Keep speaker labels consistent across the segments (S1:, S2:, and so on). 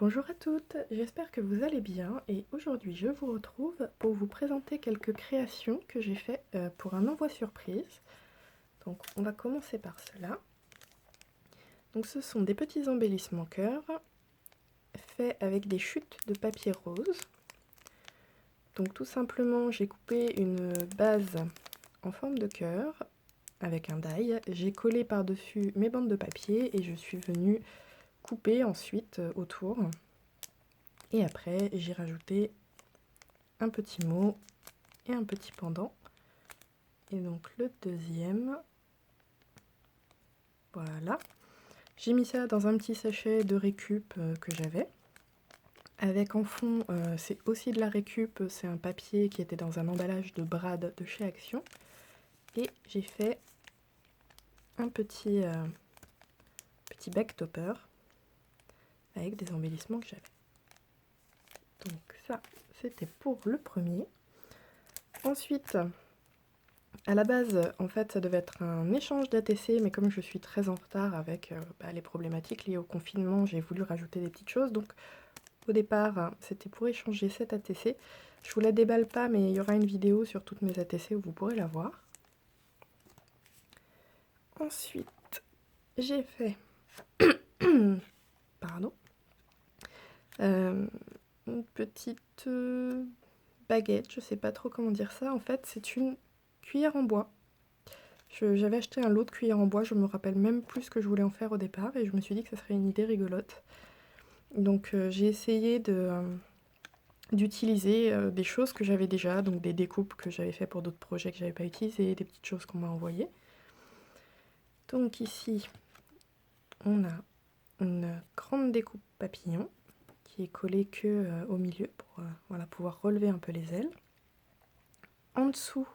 S1: Bonjour à toutes, j'espère que vous allez bien et aujourd'hui je vous retrouve pour vous présenter quelques créations que j'ai fait pour un envoi surprise. Donc on va commencer par cela. Donc ce sont des petits embellissements cœur faits avec des chutes de papier rose. Donc tout simplement j'ai coupé une base en forme de cœur avec un die, j'ai collé par-dessus mes bandes de papier et je suis venue couper ensuite autour. Et après, j'ai rajouté un petit mot et un petit pendant. Et donc le deuxième, voilà. J'ai mis ça dans un petit sachet de récup que j'avais. Avec en fond, c'est aussi de la récup, c'est un papier qui était dans un emballage de Brad de chez Action. Et j'ai fait un petit back topper avec des embellissements que j'avais. Donc ça, c'était pour le premier. Ensuite, à la base, en fait, ça devait être un échange d'ATC, mais comme je suis très en retard avec les problématiques liées au confinement, j'ai voulu rajouter des petites choses. Donc, au départ, c'était pour échanger cet ATC. Je vous la déballe pas, mais il y aura une vidéo sur toutes mes ATC où vous pourrez la voir. Ensuite, j'ai fait pardon, une petite baguette, je sais pas trop comment dire ça. En fait, c'est une cuillère en bois. J'avais acheté un lot de cuillères en bois, je me rappelle même plus ce que je voulais en faire au départ et je me suis dit que ça serait une idée rigolote. Donc j'ai essayé d'utiliser des choses que j'avais déjà, donc des découpes que j'avais fait pour d'autres projets que j'avais pas utilisées, des petites choses qu'on m'a envoyées. Donc ici, on a une grande découpe papillon qui est collée que au milieu pour voilà, pouvoir relever un peu les ailes. En dessous,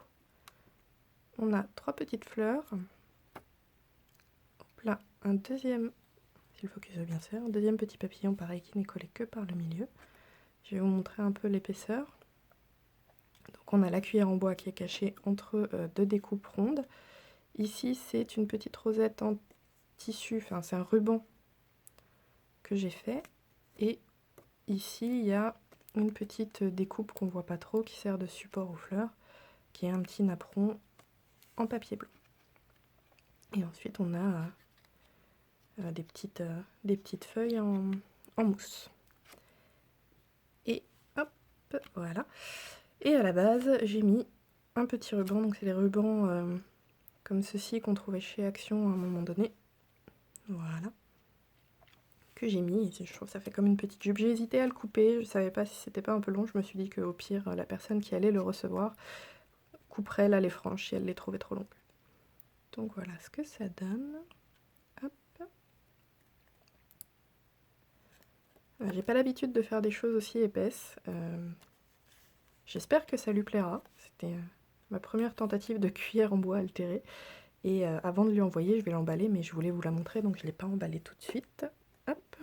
S1: on a 3 petites fleurs. Hop là, un deuxième, si le focus veut bien se faire, un deuxième petit papillon pareil qui n'est collé que par le milieu. Je vais vous montrer un peu l'épaisseur. Donc on a la cuillère en bois qui est cachée entre deux découpes rondes. Ici c'est une petite rosette en tissu, enfin c'est un ruban que j'ai fait. Et ici il y a une petite découpe qu'on voit pas trop qui sert de support aux fleurs, qui est un petit napperon en papier blanc. Et ensuite on a des petites feuilles en mousse. Et hop, voilà. Et à la base, j'ai mis un petit ruban, donc c'est les rubans comme ceci qu'on trouvait chez Action à un moment donné. Voilà. Que j'ai mis, et je trouve que ça fait comme une petite jupe. J'ai hésité à le couper, je savais pas si c'était pas un peu long, je me suis dit qu'au pire, la personne qui allait le recevoir couperait là les franges si elle les trouvait trop longues. Donc voilà ce que ça donne. Hop. J'ai pas l'habitude de faire des choses aussi épaisses. J'espère que ça lui plaira. C'était ma première tentative de cuillère en bois altérée. Et avant de lui envoyer, je vais l'emballer, mais je voulais vous la montrer, donc je ne l'ai pas emballée tout de suite. Hop.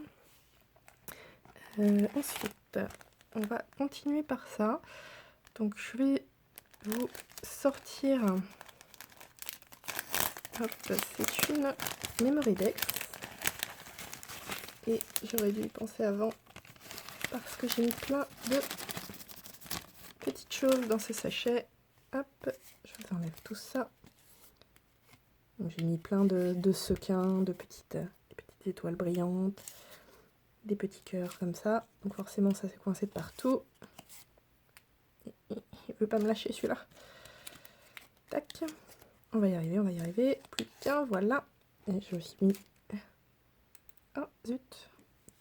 S1: Ensuite, on va continuer par ça. Donc je vais vous sortir... Hop, c'est une Memory Dex. Et j'aurais dû y penser avant, parce que j'ai mis plein de petites choses dans ce sachet. Hop, je vous enlève tout ça. J'ai mis plein de sequins, de petites étoiles brillantes, des petits cœurs comme ça. Donc forcément ça s'est coincé de partout. Il veut pas me lâcher celui-là. Tac. On va y arriver, on va y arriver. Plus qu'un, voilà. Et je me suis mis... Oh, zut.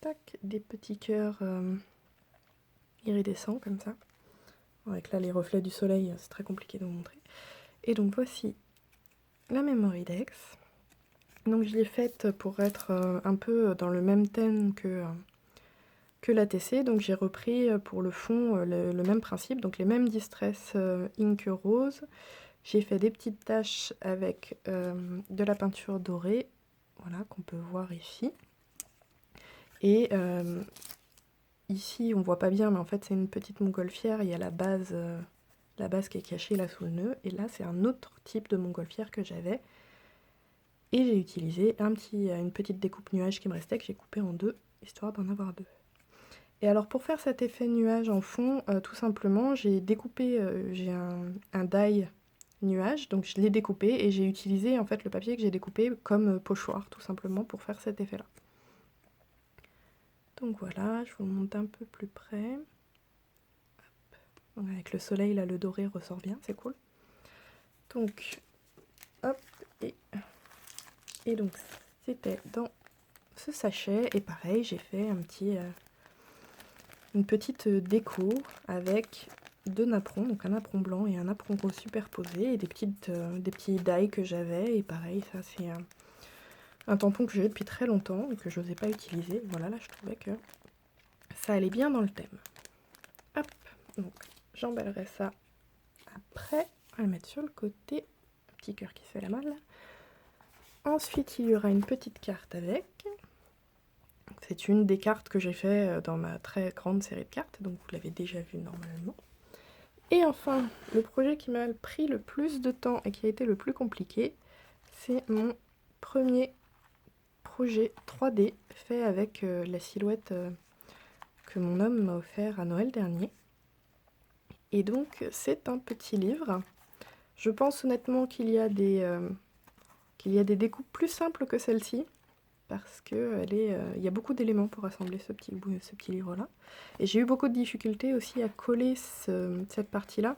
S1: Tac. Des petits cœurs iridescents comme ça. Avec là les reflets du soleil, c'est très compliqué de vous montrer. Et donc voici la Memory Dex. Donc je l'ai faite pour être un peu dans le même thème que l'ATC. Donc j'ai repris pour le fond le même principe, donc les mêmes Distress Ink rose. J'ai fait des petites taches avec de la peinture dorée, voilà, qu'on peut voir ici. Et ici, on voit pas bien, mais en fait c'est une petite montgolfière, il y a la base qui est cachée là sous le nœud. Et là c'est un autre type de montgolfière que j'avais. Et j'ai utilisé une petite découpe nuage qui me restait, que j'ai coupé en deux, histoire d'en avoir deux. Et alors pour faire cet effet nuage en fond, tout simplement, j'ai découpé, j'ai un die nuage, donc je l'ai découpé et j'ai utilisé en fait le papier que j'ai découpé comme pochoir tout simplement pour faire cet effet là. Donc voilà, je vous le montre un peu plus près. Donc avec le soleil là, le doré ressort bien, c'est cool. Donc hop, et donc c'était dans ce sachet et pareil j'ai fait une petite déco avec deux napperons, donc un napperon blanc et un napperon rose superposés et des petits die que j'avais. Et pareil, ça c'est un tampon que j'ai depuis très longtemps et que je n'osais pas utiliser. Voilà, là je trouvais que ça allait bien dans le thème. Hop, donc j'emballerai ça après. On va le mettre sur le côté. Un petit cœur qui se fait la malle. Ensuite, il y aura une petite carte avec. C'est une des cartes que j'ai fait dans ma très grande série de cartes, donc vous l'avez déjà vu normalement. Et enfin, le projet qui m'a pris le plus de temps et qui a été le plus compliqué, c'est mon premier projet 3D fait avec la silhouette que mon homme m'a offert à Noël dernier. Et donc, c'est un petit livre. Je pense honnêtement qu'il y a des découpes plus simples que celle-ci, parce que il y a beaucoup d'éléments pour assembler ce petit livre-là. Et j'ai eu beaucoup de difficultés aussi à coller cette partie-là.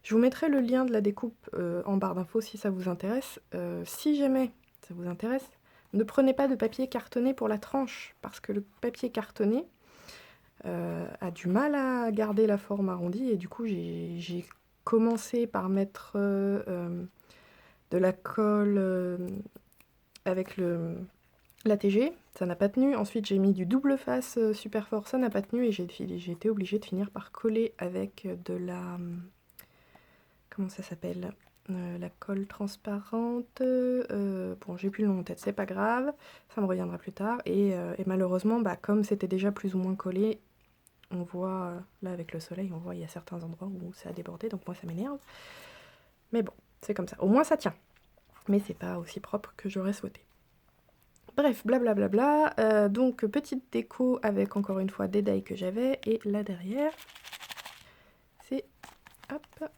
S1: Je vous mettrai le lien de la découpe en barre d'infos si ça vous intéresse. Si jamais ça vous intéresse, ne prenez pas de papier cartonné pour la tranche, parce que le papier cartonné a du mal à garder la forme arrondie, et du coup j'ai commencé par mettre de la colle avec l'ATG, ça n'a pas tenu. Ensuite j'ai mis du double face super fort, ça n'a pas tenu, et j'ai été obligée de finir par coller avec de la... comment ça s'appelle, la colle transparente, bon j'ai plus le nom en tête, c'est pas grave, ça me reviendra plus tard, et malheureusement, bah, comme c'était déjà plus ou moins collé, on voit, là avec le soleil, on voit il y a certains endroits où ça a débordé, donc moi ça m'énerve, mais bon, c'est comme ça, au moins ça tient, mais c'est pas aussi propre que j'aurais souhaité. Bref, blablabla, donc petite déco avec encore une fois des die que j'avais, et là derrière, c'est, hop,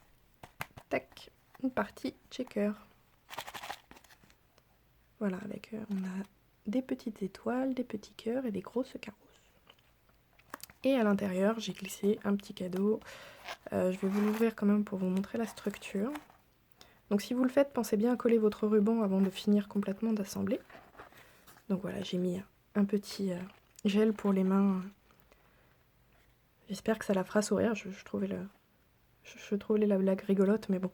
S1: tac, une partie checker. Voilà, avec on a des petites étoiles, des petits cœurs et des grosses carrosses. Et à l'intérieur, j'ai glissé un petit cadeau. Je vais vous l'ouvrir quand même pour vous montrer la structure. Donc si vous le faites, pensez bien à coller votre ruban avant de finir complètement d'assembler. Donc voilà, j'ai mis un petit gel pour les mains. J'espère que ça la fera sourire. Je trouvais la blague rigolote, mais bon.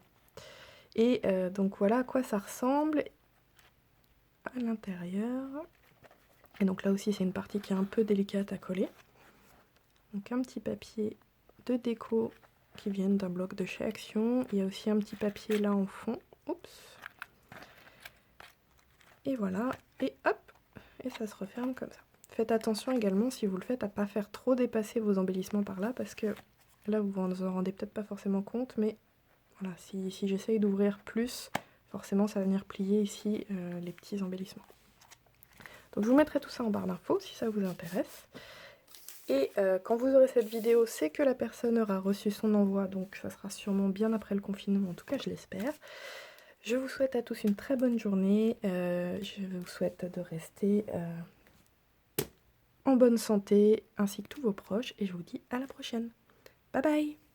S1: Et donc voilà à quoi ça ressemble à l'intérieur. Et donc là aussi, c'est une partie qui est un peu délicate à coller. Donc un petit papier de déco qui viennent d'un bloc de chez Action. Il y a aussi un petit papier là en fond. Oups. Et voilà. Et hop. Et ça se referme comme ça. Faites attention également si vous le faites à pas faire trop dépasser vos embellissements par là, parce que là vous vous en rendez peut-être pas forcément compte, mais voilà, si j'essaye d'ouvrir plus, forcément ça va venir plier ici les petits embellissements. Donc je vous mettrai tout ça en barre d'infos si ça vous intéresse. Et quand vous aurez cette vidéo, c'est que la personne aura reçu son envoi, donc ça sera sûrement bien après le confinement, en tout cas je l'espère. Je vous souhaite à tous une très bonne journée, je vous souhaite de rester en bonne santé, ainsi que tous vos proches, et je vous dis à la prochaine. Bye bye!